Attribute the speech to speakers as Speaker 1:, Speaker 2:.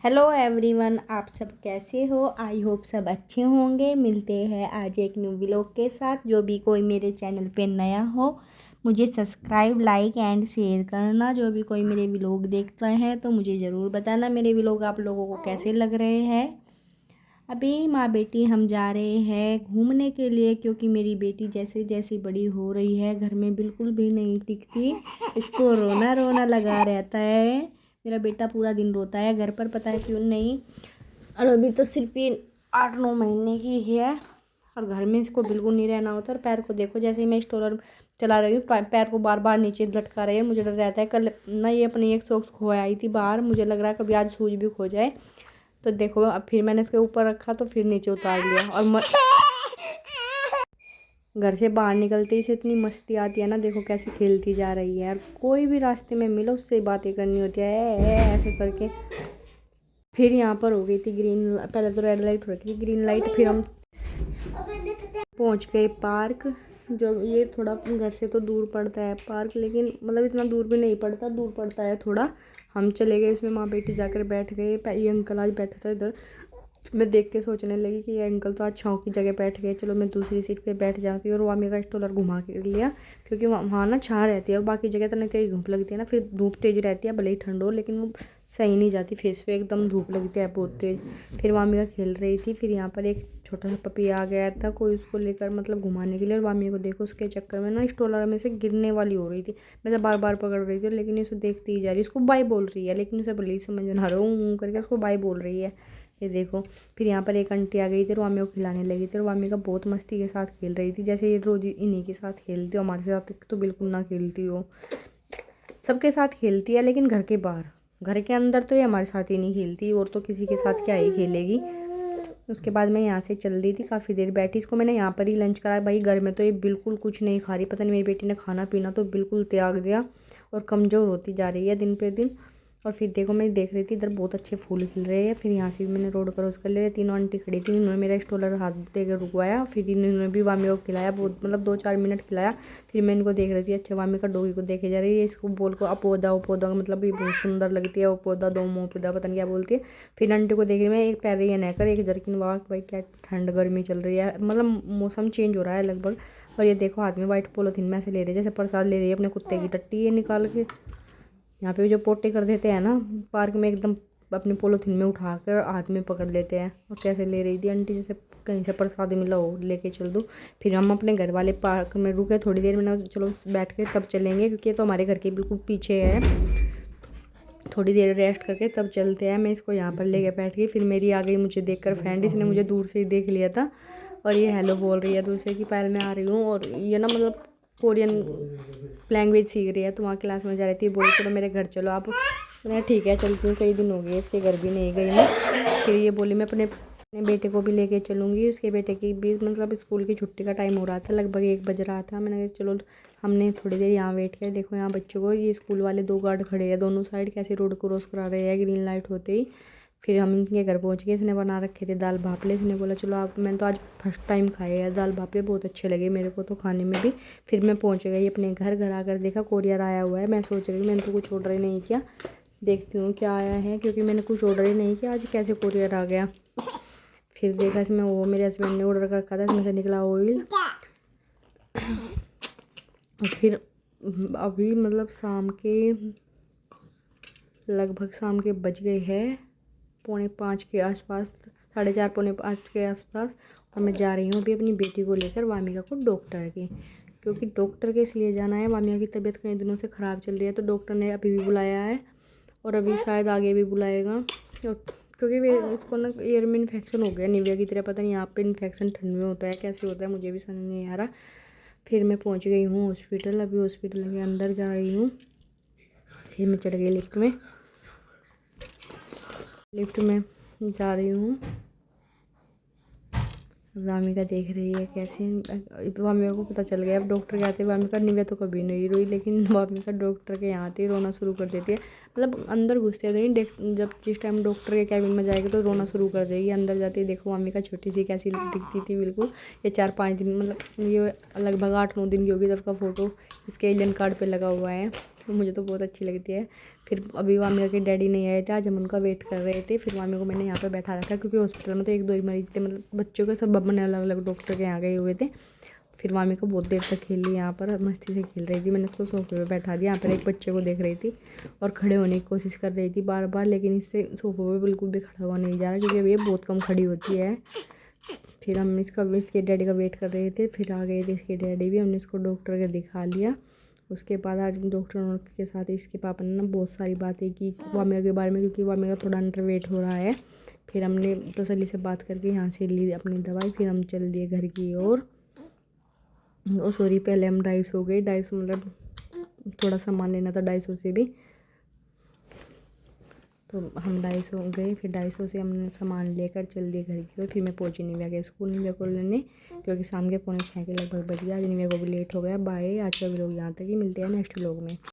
Speaker 1: Hello everyone, आप सब कैसे हो। आई होप सब अच्छे होंगे। मिलते हैं आज एक न्यू व्लॉग के साथ। जो भी कोई मेरे चैनल पे नया हो मुझे सब्सक्राइब, लाइक एंड शेयर करना। जो भी कोई मेरे व्लॉग देखता है तो मुझे ज़रूर बताना मेरे व्लॉग आप लोगों को कैसे लग रहे हैं। अभी माँ बेटी हम जा रहे हैं घूमने के लिए, क्योंकि मेरी बेटी जैसे जैसे बड़ी हो रही है घर में बिल्कुल भी नहीं टिकती। इसको रोना रोना लगा रहता है। मेरा बेटा पूरा दिन रोता है घर पर, पता है क्यों नहीं। और अभी तो सिर्फ ये 8-9 महीने की है और घर में इसको बिल्कुल नहीं रहना होता। और पैर को देखो, जैसे ही मैं स्ट्रोलर चला रही हूँ पैर को बार बार नीचे लटका रही है। मुझे डर रहता है कल ना ये अपनी एक सॉक्स खो आई थी बाहर, मुझे लग रहा है कभी आज शूज भी खो जाए। तो देखो अब फिर मैंने इसके ऊपर रखा तो फिर नीचे उतार लिया। और घर से बाहर निकलते ही से इतनी मस्ती आती है ना, देखो कैसे खेलती जा रही है। और कोई भी रास्ते में मिलो उससे बातें करनी होती है ऐसे करके। फिर यहाँ पर हो गई थी ग्रीन, पहले तो रेड लाइट हो रखी थी, ग्रीन लाइट। फिर हम पहुँच गए पार्क। जो ये थोड़ा घर से तो दूर पड़ता है पार्क, लेकिन मतलब इतना दूर भी नहीं पड़ता, दूर पड़ता है थोड़ा। हम चले गए इसमें, माँ बेटी जाकर बैठ गए। ये अंकल आज बैठा था इधर। मैं देख के सोचने लगी कि ये अंकल तो आज छाँव की जगह बैठ गए, चलो मैं दूसरी सीट पे बैठ जाती हूँ। और वामी का स्टॉलर घुमा के लिया, क्योंकि वहाँ ना छाँ रहती है और बाकी जगह तो ना कहीं धूप लगती है ना, फिर धूप तेज़ रहती है भले ही ठंड हो, लेकिन वो सही नहीं जाती फेस पे, एकदम धूप लगती है बहुत तेज़। फिर वामी का खेल रही थी। फिर यहाँ पर एक छोटा सा पपी आ गया था, कोई उसको लेकर मतलब घुमाने के लिए। और वामी को देखो उसके चक्कर में ना स्टॉलर में से गिरने वाली हो रही थी। मैं तो बार बार पकड़ रही थी, लेकिन उसे देखती ही जा रही। उसको बाय बोल रही है, लेकिन उसे भले ही समझ ना रहा हूँ करके उसको बाय बोल रही है। ये देखो। फिर यहाँ पर एक आंटी आ गई थी और वामी को खिलाने लगी थी। और वामी का बहुत मस्ती के साथ खेल रही थी, जैसे ये रोज इन्हीं के साथ खेलती हो, हमारे साथ तो बिल्कुल ना खेलती हो। सबके साथ खेलती है लेकिन घर के बाहर, घर के अंदर तो ये हमारे साथ ही नहीं खेलती, और तो किसी के साथ क्या ही खेलेगी। उसके बाद मैं यहाँ से चल दी थी, काफ़ी देर बैठी। इसको मैंने यहाँ पर ही लंच कराया। भाई घर में तो ये बिल्कुल कुछ नहीं खा रही, पता नहीं मेरी बेटी ने खाना पीना तो बिल्कुल त्याग दिया और कमज़ोर होती जा रही है दिन पे दिन। और फिर देखो मैं देख रही थी इधर बहुत अच्छे फूल खिल रहे हैं। फिर यहाँ से भी मैंने रोड क्रॉस कर लिया। तीनों आंटी खड़ी थी, उन्होंने मेरा स्टॉलर हाथ देकर रुकवाया। फिर इन्होंने भी वामी को खिलाया, बहुत मतलब 2-4 मिनट खिलाया। फिर मैं इनको देख रही थी, अच्छा वामी का डॉगी को देखे जा रही है। इसको बोल को अपोदा उपौदा मतलब ये बहुत सुंदर लगती है, उपौदा दो मोपदा पता नहीं क्या बोलती है। फिर आंटी को देख रही मैं, एक पैर रही है नहकर, एक जर्किन वाक। भाई क्या ठंड गर्मी चल रही है, मतलब मौसम चेंज हो रहा है लगभग। और ये देखो हाथ में वाइट पॉलीथिन में ऐसे ले रही है जैसे प्रसाद ले रही है अपने कुत्ते की टट्टी ये निकाल के। यहाँ पे जो पोटे कर देते हैं ना पार्क में, एकदम अपने पॉलीथिन में उठा कर हाथ में पकड़ लेते हैं। और कैसे ले रही थी आंटी जैसे कहीं से प्रसाद मिला हो, लेके चल दो। फिर हम अपने घर वाले पार्क में रुके थोड़ी देर। मैंने चलो बैठ के तब चलेंगे, क्योंकि ये तो हमारे घर के बिल्कुल पीछे है। थोड़ी देर रेस्ट करके तब चलते हैं। मैं इसको यहाँ पर लेके बैठ गई। फिर मेरी आ गई मुझे देखकर फ्रेंड, इसने मुझे दूर से ही देख लिया था और ये हेलो बोल रही है दूसरे की, पायल में आ रही हूँ। और ये ना मतलब कोरियन लैंग्वेज सीख रही है, तो वहाँ क्लास में जा रही थी। बोली चलो मेरे घर चलो आप। मैं ठीक है चलती हूँ, कई दिन हो गए इसके घर भी नहीं गई मैं। फिर ये बोली मैं अपने बेटे को भी लेके चलूँगी। उसके बेटे की भी मतलब स्कूल की छुट्टी का टाइम हो रहा था, लगभग 1 बज रहा था। मैंने कहा चलो, हमने थोड़ी देर यहाँ वेट किया। देखो यहाँ बच्चों को, ये स्कूल वाले 2 गार्ड खड़े हैं दोनों साइड, कैसे रोड क्रॉस करा रहे हैं ग्रीन लाइट होते ही। फिर हम इनके घर पहुँच गए। इसने बना रखे थे दाल भापले। इसने बोला चलो आप, मैंने तो आज फर्स्ट टाइम खाए हैं दाल भापले, बहुत अच्छे लगे मेरे को तो खाने में भी। फिर मैं पहुँच गई अपने घर। घर आकर देखा कोरियर आया हुआ है। मैं सोच रही हूँ मैंने तो कुछ ऑर्डर ही नहीं किया, देखती हूँ क्या आया है, क्योंकि मैंने कुछ ऑर्डर ही नहीं किया, आज कैसे कोरियर आ गया। फिर देखा इसमें वो मेरे हस्बैंड ने ऑर्डर कर रखा था, इसमें से निकला ऑयल। और फिर अभी मतलब लगभग शाम के बज गए हैं 4:45 के आसपास, 4:30 4:45 के आसपास। और मैं जा रही हूँ अभी अपनी बेटी को लेकर वामिका को डॉक्टर के, क्योंकि डॉक्टर के इसलिए जाना है। वामिका की तबीयत कई दिनों से ख़राब चल रही है, तो डॉक्टर ने अभी भी बुलाया है और अभी शायद आगे भी बुलाएगा। क्योंकि इसको ना ईयर में इन्फेक्शन हो गया निविया की तरह, पता नहीं यहाँ पे इन्फेक्शन ठंड में होता है कैसे होता है मुझे भी समझ नहीं आ रहा। फिर मैं पहुँच गई हूँ हॉस्पिटल, अभी हॉस्पिटल के अंदर जा रही हूँ। फिर मैं चढ़ गई लिफ्ट में जा रही हूँ। वामिका देख रही है कैसे, वामिका को पता चल गया अब डॉक्टर के आते। वामिका निव्या तो कभी नहीं रोई, लेकिन वामिका डॉक्टर के यहाँ आते ही रोना शुरू कर देती है। मतलब अंदर घुसते तो नहीं, जब जिस टाइम डॉक्टर के कैबिन में जाएगी तो रोना शुरू कर देगी। अंदर जाते ही देखो वामिका छोटी सी कैसी दिखती थी बिल्कुल। ये 4-5 दिन मतलब ये लगभग 8-9 दिन की होगी तब का फ़ोटो। इसके एलियन कार्ड पे लगा हुआ है, तो मुझे तो बहुत अच्छी लगती है। फिर अभी वामिका के डैडी नहीं आए थे, आज हम उनका वेट कर रहे थे। फिर वामी को मैंने यहाँ पे बैठा रखा क्योंकि हॉस्पिटल में तो 1-2 ही मरीज थे, मतलब बच्चों के सब अपने अलग अलग डॉक्टर के यहाँ गए हुए थे। फिर वामी को बहुत देर तक खेल ली, यहाँ पर मस्ती से खेल रही थी। मैंने उसको सोफे पे बैठा दिया, यहाँ पर एक बच्चे को देख रही थी और खड़े होने की कोशिश कर रही थी बार बार, लेकिन इससे सोफे पे बिल्कुल भी खड़ा हुआ नहीं जा रहा क्योंकि ये बहुत कम खड़ी होती है। फिर हम इसके डैडी का वेट कर रहे थे, फिर आ गए थे इसके डैडी भी। हमने इसको डॉक्टर के दिखा लिया। उसके बाद आज डॉक्टर के साथ इसके पापा ने ना बहुत सारी बातें की वामिका के बारे में, क्योंकि वामिका थोड़ा अंडर वेट हो रहा है। फिर हमने तसल्ली से बात करके यहाँ से ली अपनी दवाई। फिर हम चल दिए घर की ओर। सॉरी, पहले हम 250 गए, 250 मतलब थोड़ा सामान लेना था 250 से भी, तो हम 250 गए। फिर 250 से हमने सामान लेकर चल दिए घर की ओर। फिर मैं पहुंची निविया के स्कूल, निविया को लेने, क्योंकि शाम के 5:45 के लगभग बज गया। आज निविया को भी लेट हो गया। बाय, आज का व्लॉग यहाँ तक ही, मिलते हैं नेक्स्ट व्लॉग में।